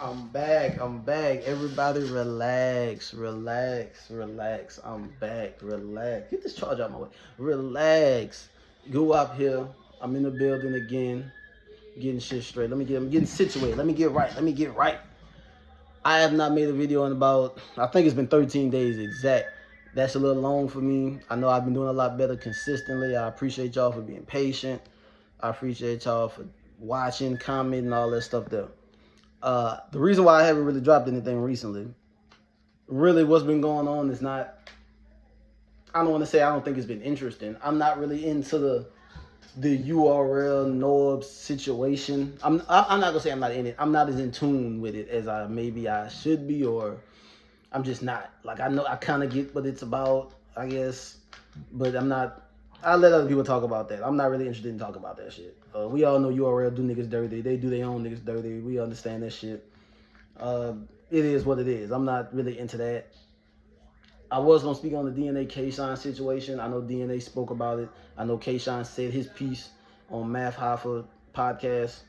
I'm back. I'm back. Everybody relax. Relax. Relax. I'm back. Relax. Get this charge out my way. Relax. Go up here. I'm in the building again. Getting shit straight. I'm getting situated. Let me get right. Let me get right. I have not made a video in about, I think it's been 13 days exact. That's a little long for me. I know I've been doing a lot better consistently. I appreciate y'all for being patient. I appreciate y'all for watching, commenting, all that stuff there. The reason why I haven't really dropped anything recently, really what's been going on is not, I don't want to say I don't think it's been interesting. I'm not really into the URL NORB situation. I'm not gonna say I'm not in it. I'm not as in tune with it as I should be, or I'm just not. Like, I know I kind of get what it's about, I guess, but I'm not. I let other people talk about that. I'm not really interested in talking about that shit. We all know URL do niggas dirty. They do their own niggas dirty. We understand that shit. It is what it is. I'm not really into that. I was going to speak on the DNA K-Shine situation. I know DNA spoke about it. I know K-Shine said his piece on Math Hoffa podcast.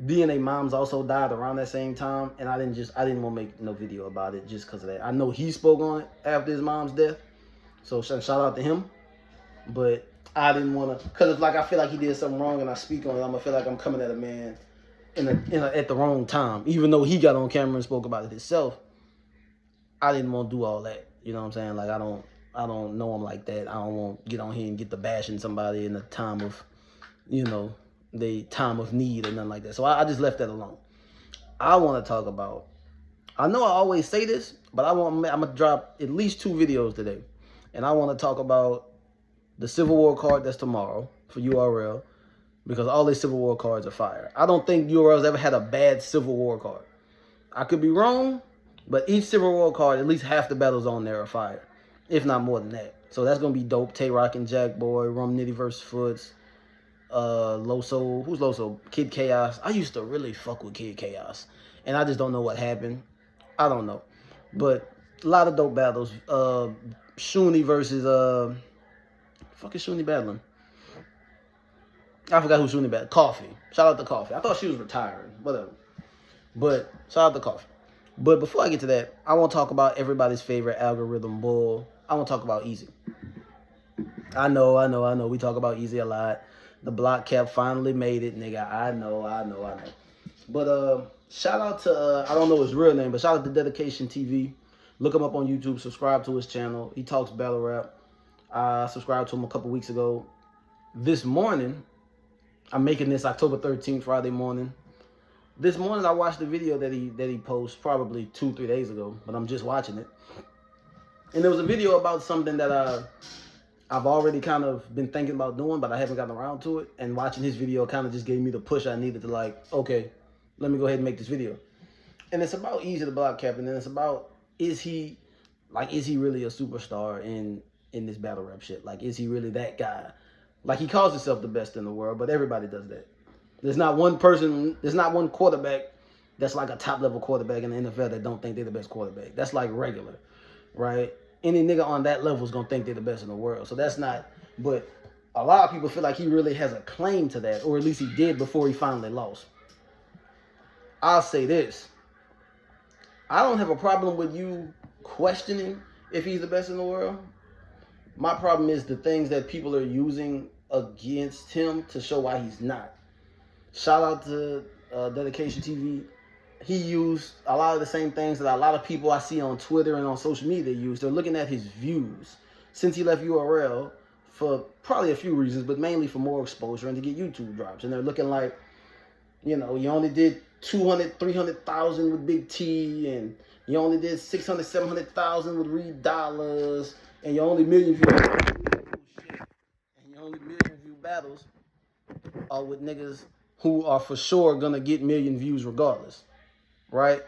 DNA moms also died around that same time, and I didn't want to make no video about it just because of that. I know he spoke on it after his mom's death, so shout out to him. But I didn't want to, because like I feel like he did something wrong and I speak on it, I'm gonna feel like I'm coming at a man at the wrong time, even though he got on camera and spoke about it himself. I didn't want to do all that. You know what I'm saying? Like, I don't know him like that. I don't want to get on here and get to bashing somebody in the time of, the time of need or nothing like that. So I just left that alone. I want to talk about, I know I always say this, but I'm going to drop at least 2 videos today. And I want to talk about the Civil War card that's tomorrow for URL, because all these Civil War cards are fire. I don't think URL's ever had a bad Civil War card. I could be wrong, but each Civil War card, at least half the battles on there are fire, if not more than that. So that's going to be dope. Tay-Rock and Jack Boy, Rum Nitty versus Foots, Loso. Who's Loso? Kid Chaos. I used to really fuck with Kid Chaos, and I just don't know what happened. I don't know. But a lot of dope battles. Shuni versus, fuck is Shuni battling? I forgot who Shuni battled. Coffee. Shout out to Coffee. I thought she was retiring. Whatever. But shout out to Coffee. But before I get to that, I want to talk about everybody's favorite algorithm bull. I want to talk about Eazy. I know. We talk about Eazy a lot. The block cap finally made it, nigga. I know. But shout out to, I don't know his real name, but shout out to Dedication TV. Look him up on YouTube. Subscribe to his channel. He talks battle rap. I subscribed to him a couple weeks ago. This morning, I'm making this October 13th, Friday morning. This morning, I watched the video that he posted probably 2-3 days ago, but I'm just watching it. And there was a video about something that I've already kind of been thinking about doing, but I haven't gotten around to it. And watching his video kind of just gave me the push I needed to, like, okay, let me go ahead and make this video. And it's about Eazy the Block Cap, and then it's about, is he really a superstar in this battle rap shit? Like, is he really that guy? Like, he calls himself the best in the world, but everybody does that. There's not one quarterback that's like a top-level quarterback in the NFL that don't think they're the best quarterback. That's like regular, right? Any nigga on that level is going to think they're the best in the world. So that's not, but a lot of people feel like he really has a claim to that, or at least he did before he finally lost. I'll say this. I don't have a problem with you questioning if he's the best in the world. My problem is the things that people are using against him to show why he's not. Shout out to Dedication TV. He used a lot of the same things that a lot of people I see on Twitter and on social media use. They're looking at his views since he left URL for probably a few reasons, but mainly for more exposure and to get YouTube drops. And they're looking like, you only did 200, 300,000 with Big T, and you only did 600, 700,000 with Reed Dollars, and your only million view battles are with niggas who are for sure gonna get million views regardless, right?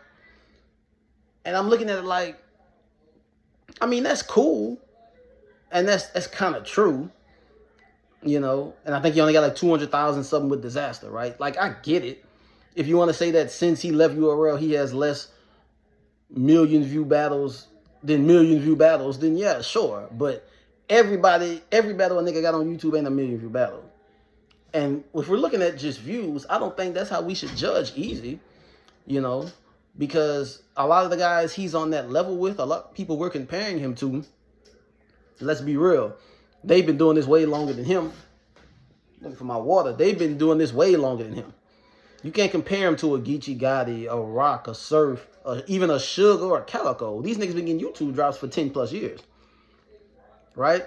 And I'm looking at it like, I mean, that's cool, and that's kind of true, and I think he only got like 200,000 something with Disaster, right? Like, I get it. If you want to say that since he left URL, he has less million view battles, then yeah, sure. But every battle a nigga got on YouTube ain't a million view battle. And if we're looking at just views, I don't think that's how we should judge Eazy. because a lot of the guys he's on that level with, a lot of people we're comparing him to, let's be real, they've been doing this way longer than him. Looking for my water. They've been doing this way longer than him. You can't compare him to a Geechee Gotti, a Rock, a Surf, even a Suge or a Calico. These niggas been getting YouTube drops for 10 plus years. Right?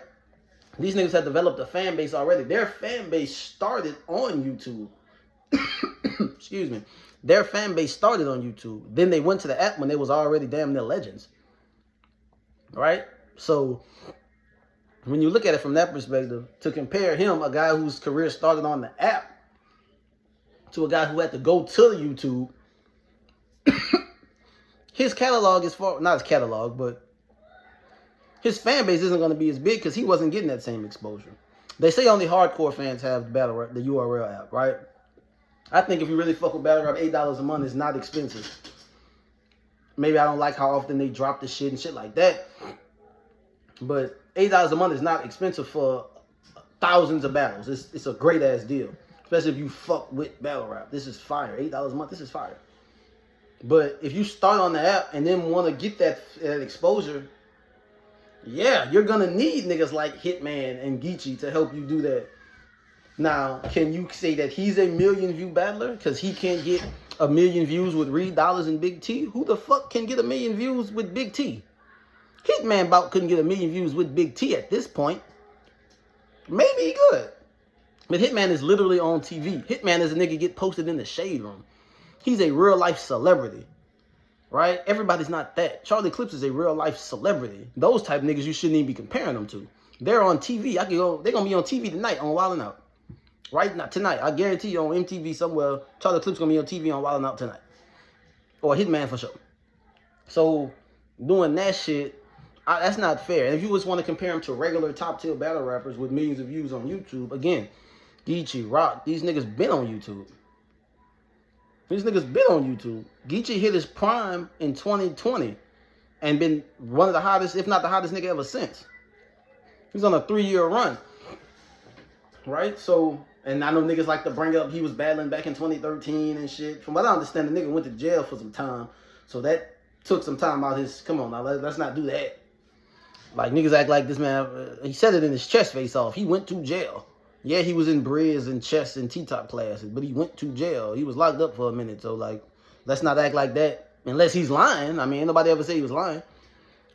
These niggas have developed a fan base already. Their fan base started on YouTube. Excuse me. Their fan base started on YouTube. Then they went to the app when they was already damn near legends. Right? So when you look at it from that perspective, to compare him, a guy whose career started on the app, to a guy who had to go to YouTube, his catalog is far, not his catalog, but his fan base isn't going to be as big because he wasn't getting that same exposure. They say only hardcore fans have the URL app, right? I think if you really fuck with battle rap, $8 a month is not expensive. Maybe I don't like how often they drop the shit and shit like that, but $8 a month is not expensive for thousands of battles. It's a great ass deal. Especially if you fuck with battle rap. This is fire. $8 a month, this is fire. But if you start on the app and then want to get that exposure, yeah, you're going to need niggas like Hitman and Geechee to help you do that. Now, can you say that he's a million view battler because he can't get a million views with Reed Dollars and Big T? Who the fuck can get a million views with Big T? Hitman about couldn't get a million views with Big T at this point. Maybe he could. But Hitman is literally on TV. Hitman is a nigga get posted in the shade room. He's a real life celebrity, right? Everybody's not that. Charlie Clips is a real life celebrity. Those type of niggas you shouldn't even be comparing them to. They're on TV. They're gonna be on TV tonight on Wild 'N Out. Right now, tonight. I guarantee you on MTV somewhere, Charlie Clips gonna be on TV on Wild 'N Out tonight. Or Hitman for sure. So doing that shit, that's not fair. And if you just want to compare him to regular top tier battle rappers with millions of views on YouTube, again, Geechee, Rock, these niggas been on YouTube. These niggas been on YouTube. Geechee hit his prime in 2020 and been one of the hottest, if not the hottest nigga ever since. He's on a 3-year run. Right? So, and I know niggas like to bring up he was battling back in 2013 and shit. From what I understand, the nigga went to jail for some time. So that took some time out his, come on now, let's not do that. Like niggas act like this man, he said it in his chest face off. He went to jail. Yeah, he was in Briz and chess and T-top classes, but he went to jail. He was locked up for a minute. So, like, let's not act like that. Unless he's lying. I mean, ain't nobody ever say he was lying.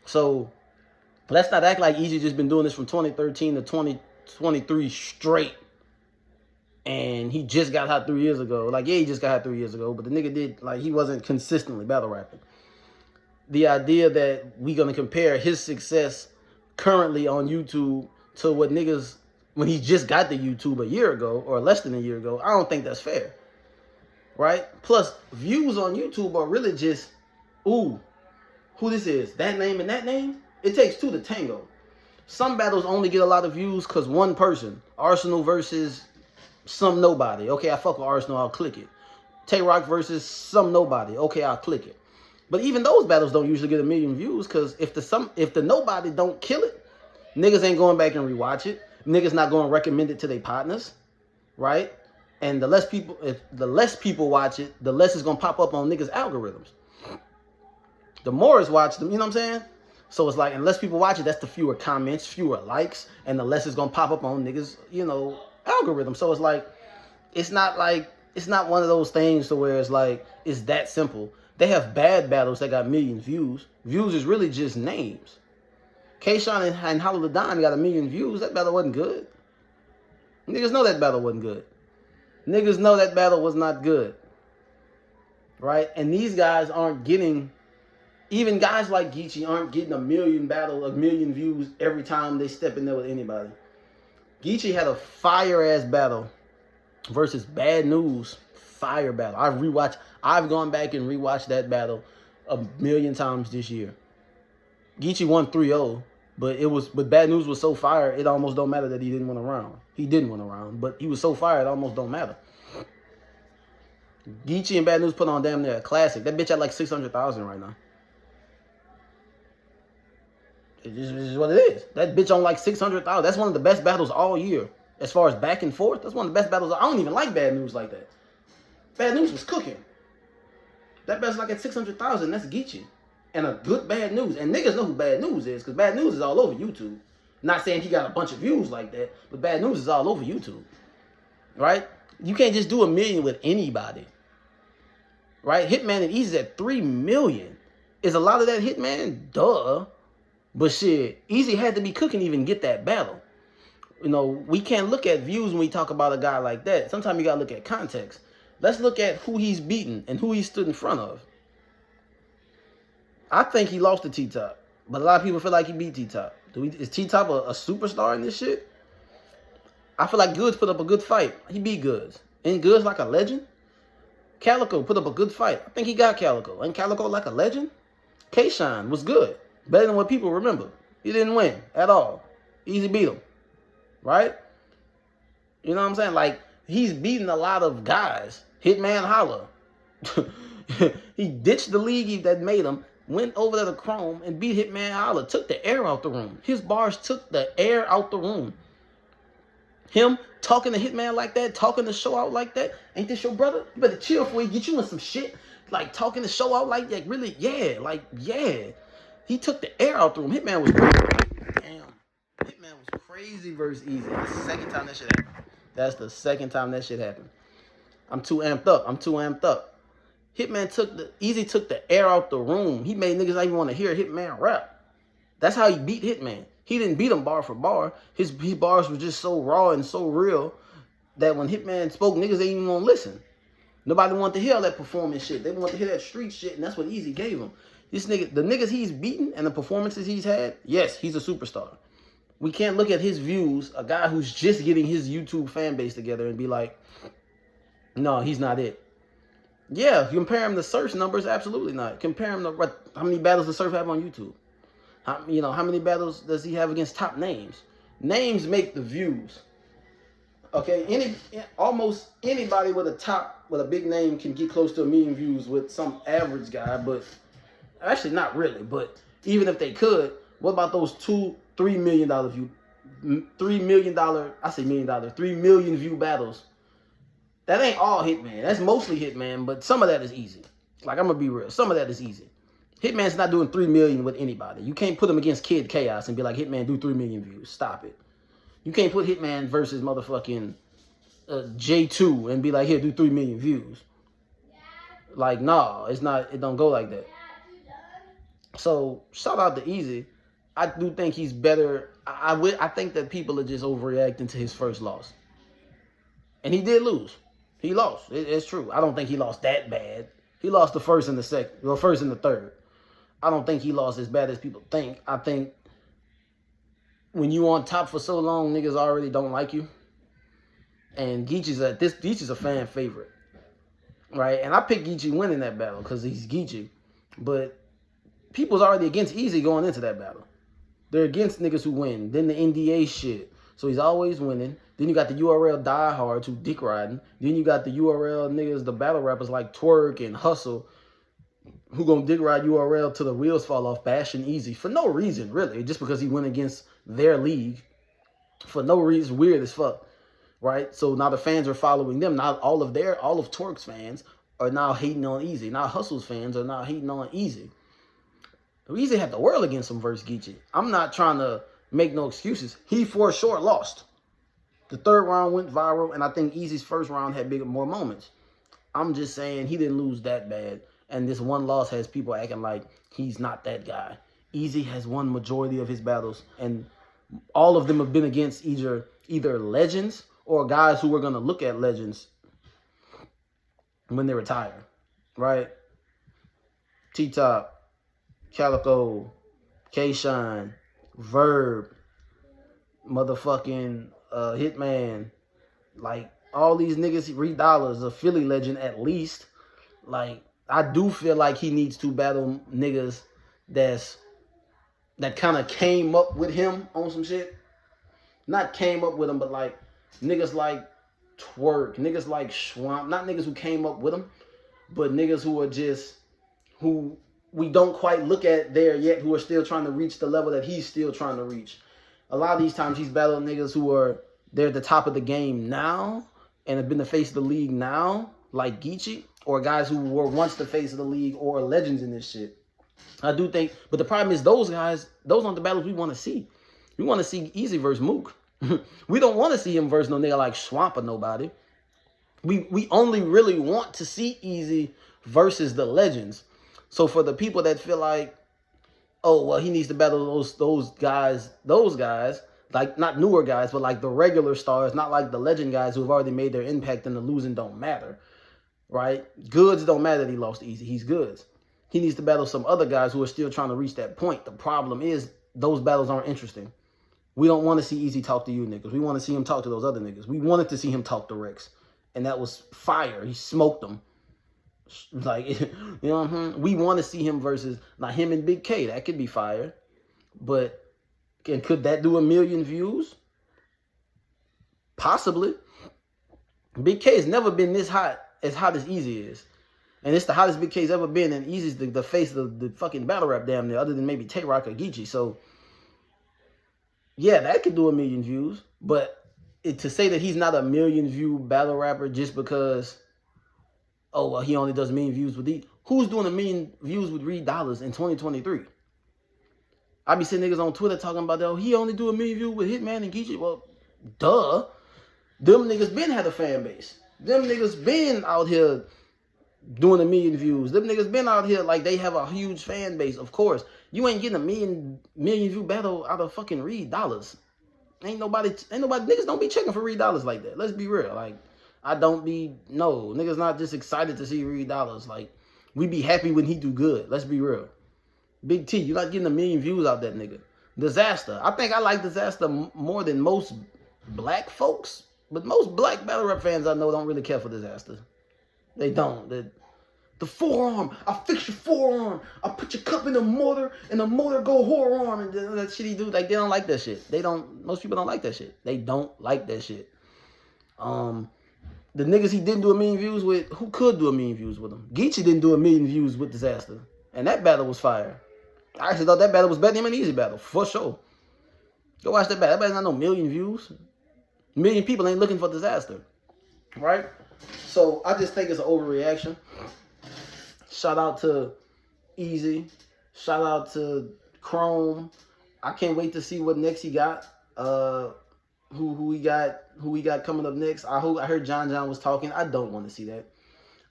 So, let's not act like Eazy just been doing this from 2013 to 2023 straight. And he just got hot 3 years ago. Like, yeah, he just got hot 3 years ago, but the nigga did, like, he wasn't consistently battle rapping. The idea that we gonna compare his success currently on YouTube to what niggas when he just got the YouTube a year ago or less than a year ago, I don't think that's fair. Right? Plus, views on YouTube are really just, ooh, who this is, that name and that name? It takes two to tango. Some battles only get a lot of views because one person, Arsenal versus some nobody. Okay, I fuck with Arsenal, I'll click it. Tay-Rock versus some nobody. Okay, I'll click it. But even those battles don't usually get a million views because if the nobody don't kill it, niggas ain't going back and rewatch it. Niggas not going to recommend it to their partners, right? And if the less people watch it, the less it's going to pop up on niggas' algorithms. The more it's watched them, you know what I'm saying? So it's like, unless people watch it, that's the fewer comments, fewer likes, and the less it's going to pop up on niggas, you know, algorithm. So it's like, it's not one of those things to where it's like, it's that simple. They have bad battles that got million views. Views is really just names. K-Shine and Hollow the Dime got 1 million views. That battle wasn't good. Niggas know that battle wasn't good. Niggas know that battle was not good. Right? And these guys aren't getting, even guys like Geechee aren't getting 1 million views every time they step in there with anybody. Geechee had a fire-ass battle versus Bad News. Fire battle. I've gone back and rewatched that battle 1 million times this year. Geechee won 3-0. But Bad News was so fire, it almost don't matter that he didn't win a round. He didn't win a round, but he was so fire, it almost don't matter. Geechee and Bad News put on damn near a classic. That bitch had like 600,000 right now. It is what it is. That bitch on like 600,000. That's one of the best battles all year. As far as back and forth, that's one of the best battles. I don't even like Bad News like that. Bad News was cooking. That bet's like at 600,000. That's Geechee. And a good Bad News. And niggas know who Bad News is, because Bad News is all over YouTube. Not saying he got a bunch of views like that, but Bad News is all over YouTube. Right? You can't just do $1 million with anybody. Right? Hitman and Eazy's at 3 million. Is a lot of that Hitman? Duh. But shit, Eazy had to be cooking to even get that battle. You know, we can't look at views when we talk about a guy like that. Sometimes you gotta look at context. Let's look at who he's beaten and who he stood in front of. I think he lost to T-Top, but a lot of people feel like he beat T-Top. Is T-Top a superstar in this shit? I feel like Goods put up a good fight. He beat Goods. Ain't Goods like a legend? Calico put up a good fight. I think he got Calico. Ain't Calico like a legend? K-Shine was good. Better than what people remember. He didn't win at all. Eazy beat him. Right? You know what I'm saying? Like, he's beating a lot of guys. Hitman Holla. He ditched the league that made him, went over to the Chrome and beat Hitman Holla. Took the air out the room. His bars took the air out the room. Him talking to Hitman like that, talking the show out like that. Ain't this your brother? You better chill before he get you in some shit. Like, talking the show out like that. Really? Yeah. Like, yeah. He took the air out the room. Hitman was crazy. Damn. Hitman was crazy versus Eazy. That's the second time that shit happened. That's the second time that shit happened. I'm too amped up. Eazy took the air out the room. He made niggas not even want to hear Hitman rap. That's how he beat Hitman. He didn't beat him bar for bar. His bars were just so raw and so real that when Hitman spoke, niggas ain't even want to listen. Nobody wanted to hear all that performance shit. They wanted to hear that street shit, and that's what Eazy gave him. This nigga, the niggas he's beaten and the performances he's had, yes, he's a superstar. We can't look at his views, a guy who's just getting his YouTube fan base together, and be like, no, he's not it. Yeah, compare him to Surf's numbers, absolutely not. Compare him to how many battles does Surf have on YouTube? How many battles does he have against top names? Names make the views. Okay, almost anybody with a big name can get close to 1 million views with some average guy, but actually not really. But even if they could, what about those $2-3 million view, $3 million? I say $1 million, 3 million view battles. That ain't all Hitman. That's mostly Hitman, but some of that is Eazy. Like, I'm gonna be real. Some of that is Eazy. Hitman's not doing 3 million with anybody. You can't put him against Kid Chaos and be like, Hitman, do 3 million views. Stop it. You can't put Hitman versus motherfucking J2 and be like, here, do 3 million views. Like, nah, it don't go like that. So, shout out to Eazy. I do think he's better. I think that people are just overreacting to his first loss. And he did lose. He lost. It's true. I don't think he lost that bad. He lost the first and the second, or first and the third. I don't think he lost as bad as people think. I think when you on top for so long, niggas already don't like you. And Geechee's a fan favorite, right? And I picked Geechee winning that battle because he's Geechee. But people's already against Eazy going into that battle. They're against niggas who win. Then the NDA shit. So he's always winning. Then you got the URL diehards who dick riding. Then you got the URL niggas, the battle rappers like Twerk and Hustle, who gonna dick ride URL till the wheels fall off, bashing Eazy for no reason, really. Just because he went against their league for no reason. Weird as fuck, right? So now the fans are following them. Now all of Twerk's fans are now hating on Eazy. Now Hustle's fans are now hating on Eazy. Eazy had the world against him versus Geechee. I'm not trying to make no excuses. He for sure lost. The third round went viral, and I think Eazy's first round had more moments. I'm just saying he didn't lose that bad. And this one loss has people acting like he's not that guy. Eazy has won majority of his battles, and all of them have been against either legends or guys who were going to look at legends when they retire, right? T-Top, Calico, K-Shine, Verb, motherfucking Hitman, like all these niggas, Reed Dollars, a Philly legend at least. Like, I do feel like he needs to battle niggas that kind of came up with him on some shit. Not came up with him, but like niggas like Twerk, niggas like Schwamp. Not niggas who came up with him, but niggas who are just, who we don't quite look at there yet, who are still trying to reach the level that he's still trying to reach. A lot of these times he's battling niggas who they're at the top of the game now and have been the face of the league now, like Geechee. or guys who were once the face of the league or legends in this shit. I do think, but the problem is those guys, those aren't the battles we want to see. We want to see Eazy versus Mook. We don't want to see him versus no nigga like Swamp or nobody. We only really want to see Eazy versus the legends. So for the people that feel like, oh, well, he needs to battle those guys, like not newer guys, but like the regular stars, not like the legend guys who've already made their impact and the losing don't matter, right? Goods don't matter that he lost to Eazy. He's Goods. He needs to battle some other guys who are still trying to reach that point. The problem is those battles aren't interesting. We don't want to see Eazy talk to you niggas. We want to see him talk to those other niggas. We wanted to see him talk to Rex. And that was fire. He smoked them. Like, you know what I'm saying? We want to see him versus, not him and Big K. That could be fire. But could that do 1 million views? Possibly. Big K has never been this hot as Eazy is. And it's the hottest Big K's ever been. And Eazy's the face of the fucking battle rap damn near, other than maybe Tay-Rock or Geechee. So, yeah, that could do 1 million views. But to say that he's not a 1 million view battle rapper just because, oh, well, he only does 1 million views with these. Who's doing 1 million views with Reed Dollars in 2023? I be seeing niggas on Twitter talking about, oh, he only do 1 million views with Hitman and Geechee. Well, duh. Them niggas been had a fan base. Them niggas been out here doing 1 million views. Them niggas been out here like they have a huge fan base. Of course, you ain't getting a million view battle out of fucking Reed Dollars. Ain't nobody, niggas don't be checking for Reed Dollars like that. Let's be real. Like, niggas not just excited to see Reed Dollars. Like, we be happy when he do good. Let's be real. Big T, you not getting 1 million views out that nigga. Disaster. I think I like Disaster more than most black folks. But most black battle rap fans I know don't really care for Disaster. They don't. The forearm. I fix your forearm. I put your cup in the motor, and the motor go whore arm, and that shit he do. Like, they don't like that shit. Most people don't like that shit. They don't like that shit. The niggas he didn't do 1 million views with, who could do 1 million views with him? Geechee didn't do 1 million views with Disaster. And that battle was fire. I actually thought that battle was better than an Eazy battle, for sure. Go watch that battle. That battle's not no 1 million views. 1 million people ain't looking for Disaster. Right? So I just think it's an overreaction. Shout out to Eazy. Shout out to Chrome. I can't wait to see what next he got. Who he got coming up next. I heard John was talking. I don't want to see that.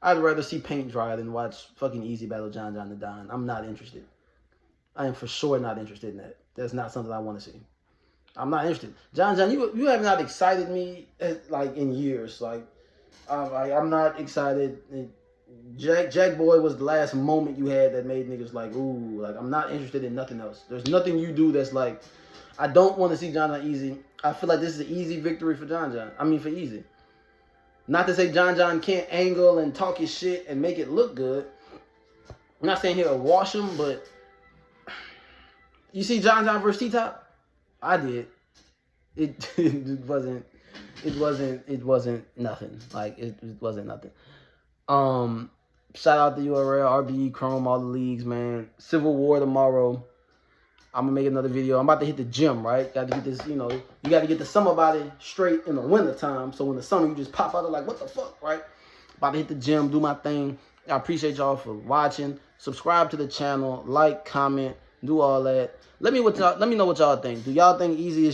I'd rather see paint dry than watch fucking Eazy battle John the Don. I'm not interested. I am for sure not interested in that. That's not something I want to see. I'm not interested. John, you have not excited me like in years. Like I'm not excited. Jack Boy was the last moment you had that made niggas like, ooh, like I'm not interested in nothing else. There's nothing you do that's like, I don't want to see John Eazy. I feel like this is an easy victory for John. I mean, for Eazy. Not to say John can't angle and talk his shit and make it look good. I'm not saying here to wash him, but you see John versus T-Top? I did. It wasn't nothing. Like it wasn't nothing. Shout out to URL, RBE, Chrome, all the leagues, man. Civil War tomorrow. I'm gonna make another video. I'm about to hit the gym, right? Got to get this, you got to get the summer body straight in the winter time. So in the summer, you just pop out of like, what the fuck, right? About to hit the gym, do my thing. I appreciate y'all for watching. Subscribe to the channel, like, comment, do all that. Let me know what y'all think. Do y'all think Eazy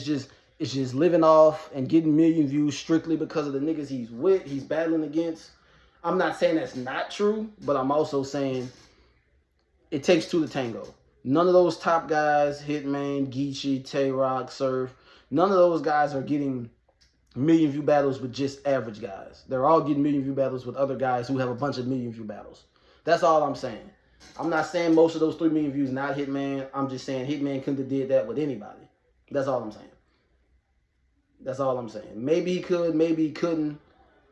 is just living off and getting 1 million views strictly because of the niggas he's battling against? I'm not saying that's not true, but I'm also saying it takes two to tango. None of those top guys, Hitman, Geechee, Tay-Rock, Surf, none of those guys are getting 1 million view battles with just average guys. They're all getting 1 million view battles with other guys who have a bunch of 1 million view battles. That's all I'm saying. I'm not saying most of those 3 million views not Hitman. I'm just saying Hitman couldn't have did that with anybody. That's all I'm saying. That's all I'm saying. Maybe he could, maybe he couldn't.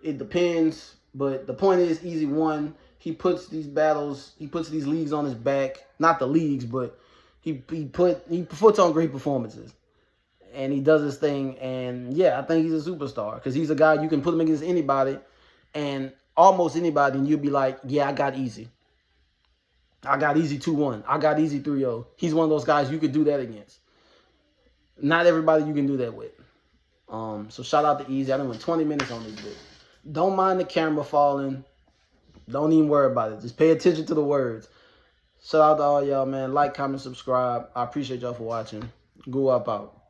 It depends. But the point is, Eazy won. He puts these leagues on his back. Not the leagues, but he puts on great performances. And he does his thing. And yeah, I think he's a superstar. Because he's a guy you can put him against anybody. And almost anybody. And you'll be like, yeah, I got Eazy. I got Eazy 2-1. I got Eazy 3-0. He's one of those guys you could do that against. Not everybody you can do that with. So shout out to Eazy. I done went 20 minutes on this bit. Don't mind the camera falling. Don't even worry about it. Just pay attention to the words. Shout out to all y'all, man. Like, comment, subscribe. I appreciate y'all for watching. Go up out.